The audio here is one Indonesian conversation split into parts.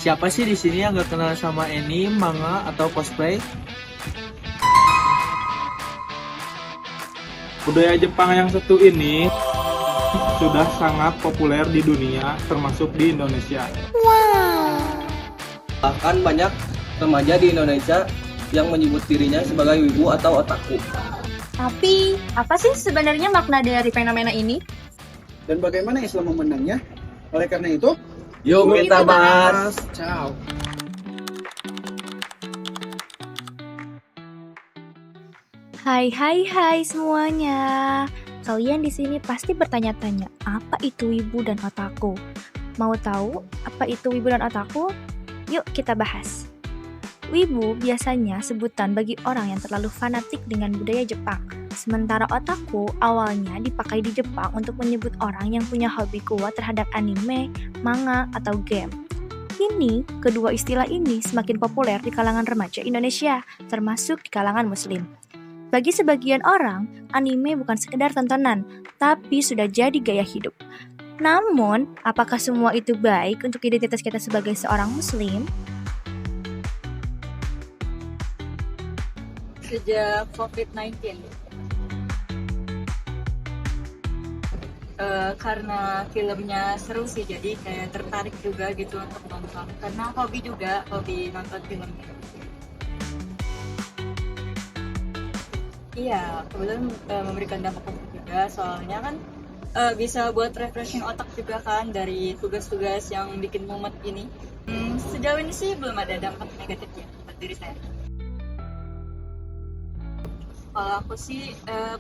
Siapa sih di sini yang gak kenal sama anime, manga, atau cosplay? Budaya Jepang yang satu ini sudah sangat populer di dunia, termasuk di Indonesia. Bahkan banyak remaja di Indonesia yang menyebut dirinya sebagai wibu atau otaku. Tapi, apa sih sebenarnya makna dari fenomena ini? Dan bagaimana Islam memandangnya? Oleh karena itu, Yuk kita bahas. ciao. Hai semuanya. Kalian di sini pasti bertanya-tanya, apa itu wibu dan otaku? Mau tahu apa itu wibu dan otaku? Yuk kita bahas. Wibu biasanya sebutan bagi orang yang terlalu fanatik dengan budaya Jepang. Sementara otaku awalnya dipakai di Jepang untuk menyebut orang yang punya hobi kuat terhadap anime, manga, atau game. Kini, kedua istilah ini semakin populer di kalangan remaja Indonesia, termasuk di kalangan muslim. Bagi sebagian orang, anime bukan sekedar tontonan, tapi sudah jadi gaya hidup. Namun, apakah semua itu baik untuk identitas kita sebagai seorang muslim? Sejak COVID-19. Karena filmnya seru sih, jadi kayak tertarik juga gitu untuk nonton. Karena hobi nonton filmnya. Iya, kebetulan memberikan dampak positif juga, soalnya kan bisa buat refreshing otak juga kan dari tugas-tugas yang bikin mumet ini. Sejauh ini sih belum ada dampak negatifnya buat diri saya. Kalau aku sih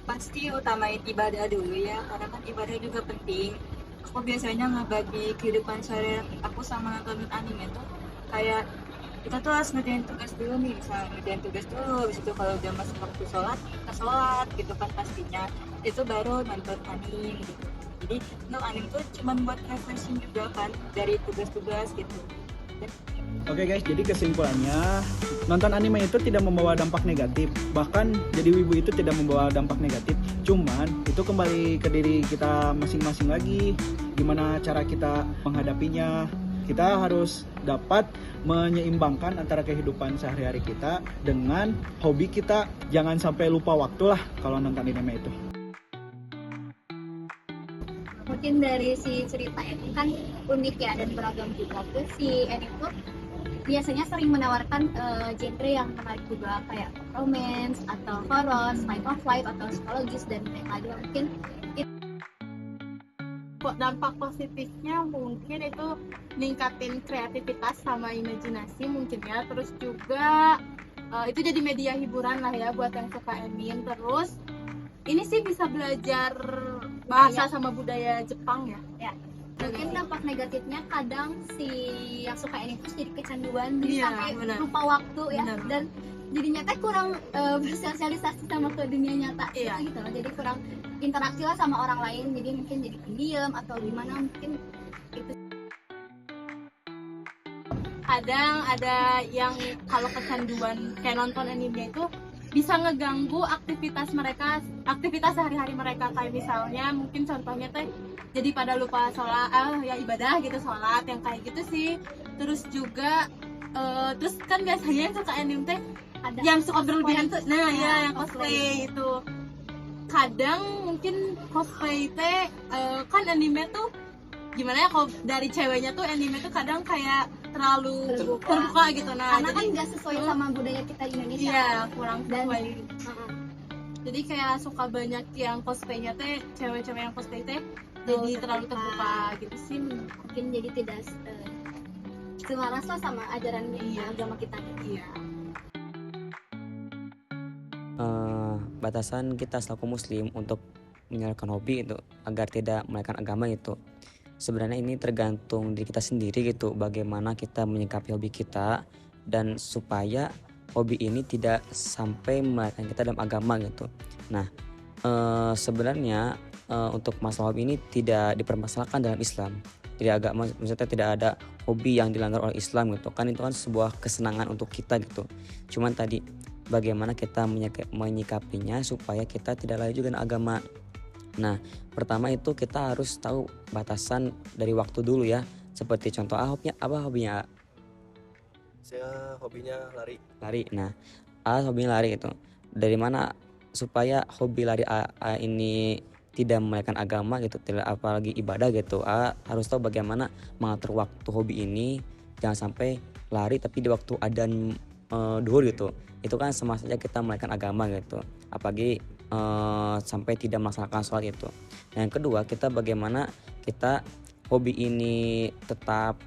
pasti utamain ibadah dulu ya, karena kan ibadah juga penting. Aku biasanya ngebagi kehidupan sehari aku sama nonton anime tuh kayak kita tuh harus ngerjain tugas dulu nih, misalnya ngerjain tugas dulu, habis itu kalau udah masuk waktu sholat, kita sholat gitu kan pastinya, itu baru nonton anime gitu. Jadi nonton anime tuh cuma buat refreshing juga kan dari tugas-tugas gitu. Oke guys, jadi kesimpulannya nonton anime itu tidak membawa dampak negatif. Bahkan jadi wibu itu tidak membawa dampak negatif. Cuman itu kembali ke diri kita masing-masing lagi. Gimana cara kita menghadapinya. Kita harus dapat menyeimbangkan antara kehidupan sehari-hari kita dengan hobi kita. Jangan sampai lupa waktu lah kalau nonton anime itu. Mungkin dari si cerita ini kan unik ya dan beragam juga. Terus si anime tuh biasanya sering menawarkan genre yang menarik juga kayak romance atau horror, slice of life atau psikologis dan lain lagi. Mungkin dampak positifnya mungkin itu ningkatin kreativitas sama imajinasi mungkin ya. Terus juga itu jadi media hiburan lah ya buat yang suka anime. Terus ini sih bisa belajar bahasa sama budaya Jepang ya. ya mungkin dampak negatifnya kadang si yang suka anime itu jadi kecanduan, jadi sampai benar. lupa waktu ya. Benar. Dan jadinya teh kurang bersosialisasi sama ke dunia nyata Iya. gitu loh. Jadi kurang interaksi lah sama orang lain, jadi mungkin jadi pendiam atau gimana mungkin itu. Kadang ada yang kalau kecanduan kayak nonton anime itu bisa ngeganggu aktivitas mereka, aktivitas sehari-hari mereka, kayak misalnya mungkin contohnya teh jadi pada lupa sholat, ya ibadah gitu, sholat yang kayak gitu sih. Terus juga terus kan biasanya yang suka anime teh Ada yang suka berlebihan tuh, nah Ya, ya yang cosplay itu. Kadang mungkin cosplay teh kan anime tuh gimana ya, kalau dari ceweknya tuh anime tuh kadang kayak terlalu terbuka gitu. Nah karena kan jadi nggak sesuai sama budaya kita di Indonesia. iya kurang Dan- sesuai. Jadi kayak suka banyak yang cosplaynya teh, cewek-cewek yang cosplay teh jadi terlalu terbuka gitu sih. Mungkin jadi tidak selaras lah sama ajaran agama kita. Iya. Batasan kita selaku muslim untuk menyalurkan hobi itu agar tidak melanggar agama itu sebenarnya ini tergantung diri kita sendiri gitu, bagaimana kita menyikapi hobi kita dan supaya hobi ini tidak sampai melanggar kita dalam agama gitu. Nah sebenarnya untuk masalah hobi ini tidak dipermasalahkan dalam Islam. Jadi agama maksudnya tidak ada hobi yang dilanggar oleh Islam gitu kan, itu kan sebuah kesenangan untuk kita gitu. Cuman tadi bagaimana kita menyikapinya supaya kita tidak lari juga dengan agama. Nah pertama itu kita harus tahu batasan dari waktu dulu ya, seperti contoh hobinya Saya hobinya lari. Lari. Nah, A hobinya lari itu. Dari mana supaya hobi lari A ini tidak memelekan agama gitu, tidak apalagi ibadah gitu. A harus tahu bagaimana mengatur waktu hobi ini, jangan sampai lari tapi di waktu adzan duhur gitu. Itu kan sama saja kita memelekan agama gitu. Apalagi sampai tidak melaksanakan sholat itu. Yang kedua, kita bagaimana kita hobi ini tetap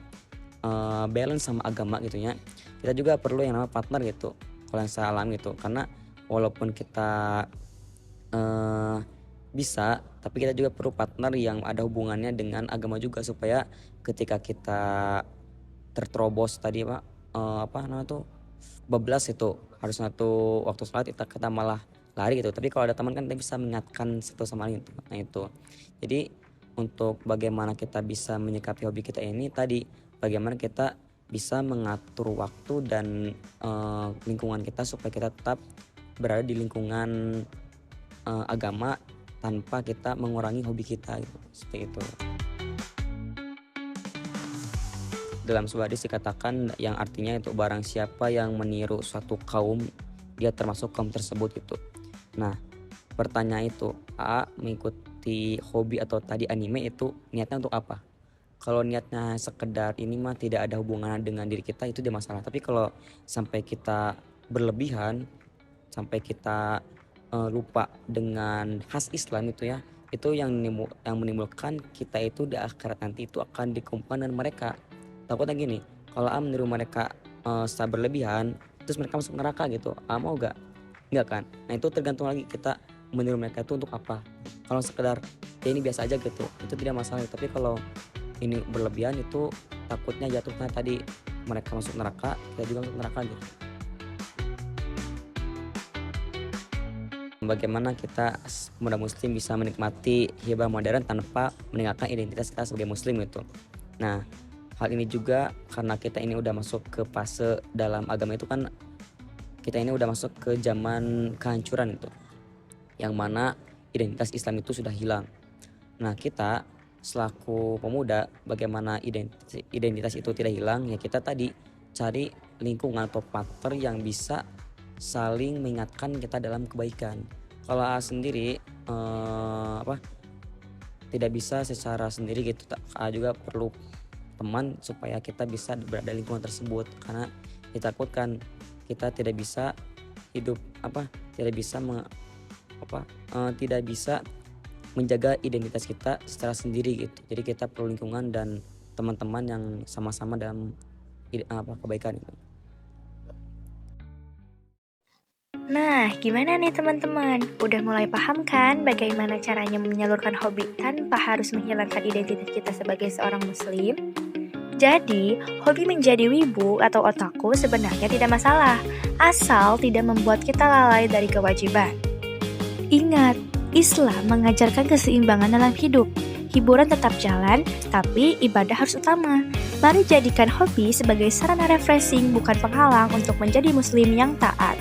balance sama agama gitu ya. Kita juga perlu yang namanya partner gitu, kalau yang saya alami gitu, karena walaupun kita bisa, tapi kita juga perlu partner yang ada hubungannya dengan agama juga, supaya ketika kita terterobos tadi apa namanya tuh bablas itu harusnya tuh waktu sholat kita malah lari gitu. Tapi kalau ada teman kan kita bisa mengingatkan satu sama lain gitu. Nah itu, jadi untuk bagaimana kita bisa menyikapi hobi kita ini tadi, bagaimana kita bisa mengatur waktu dan lingkungan kita supaya kita tetap berada di lingkungan agama tanpa kita mengurangi hobi kita gitu. Seperti itu. Dalam sebuah hadis dikatakan yang artinya itu barang siapa yang meniru suatu kaum, dia termasuk kaum tersebut gitu. Nah, pertanyaan itu, A mengikuti hobi atau tadi anime itu niatnya untuk apa? Kalau niatnya sekedar ini mah tidak ada hubungan dengan diri kita, itu dia masalah. Tapi kalau sampai kita berlebihan, sampai kita lupa dengan khas Islam itu ya, itu yang menimbulkan kita itu di akhirat nanti itu akan dikumpulkan dengan mereka. Takutnya gini, kalau A meniru mereka secara berlebihan, terus mereka masuk neraka gitu, A mau gak? Enggak kan? Nah itu tergantung lagi kita meniru mereka itu untuk apa. Kalau sekedar ya ini biasa aja gitu, itu tidak masalah. Tapi kalau ini berlebihan itu takutnya jatuhnya tadi mereka masuk neraka, kita juga masuk neraka gitu. Bagaimana kita pemuda muslim bisa menikmati hibah modern tanpa meninggalkan identitas kita sebagai muslim gitu. Nah, hal ini juga karena kita ini udah masuk ke fase dalam agama itu kan, kita ini udah masuk ke zaman kehancuran itu, yang mana identitas Islam itu sudah hilang. Nah kita selaku pemuda, bagaimana identitas itu tidak hilang, ya kita tadi cari lingkungan atau partner yang bisa saling mengingatkan kita dalam kebaikan. Kalau A sendiri tidak bisa secara sendiri gitu, A juga perlu teman supaya kita bisa berada di lingkungan tersebut, karena ditakutkan kita tidak bisa hidup tidak bisa menjaga identitas kita secara sendiri gitu. Jadi kita perlu lingkungan dan teman-teman yang sama-sama dalam kebaikan itu. Nah, gimana nih teman-teman? Udah mulai paham kan bagaimana caranya menyalurkan hobi tanpa harus menghilangkan identitas kita sebagai seorang muslim? Jadi, hobi menjadi wibu atau otaku sebenarnya tidak masalah, asal tidak membuat kita lalai dari kewajiban. Ingat, Islam mengajarkan keseimbangan dalam hidup. Hiburan tetap jalan, tapi ibadah harus utama. Mari jadikan hobi sebagai sarana refreshing, bukan penghalang untuk menjadi muslim yang taat.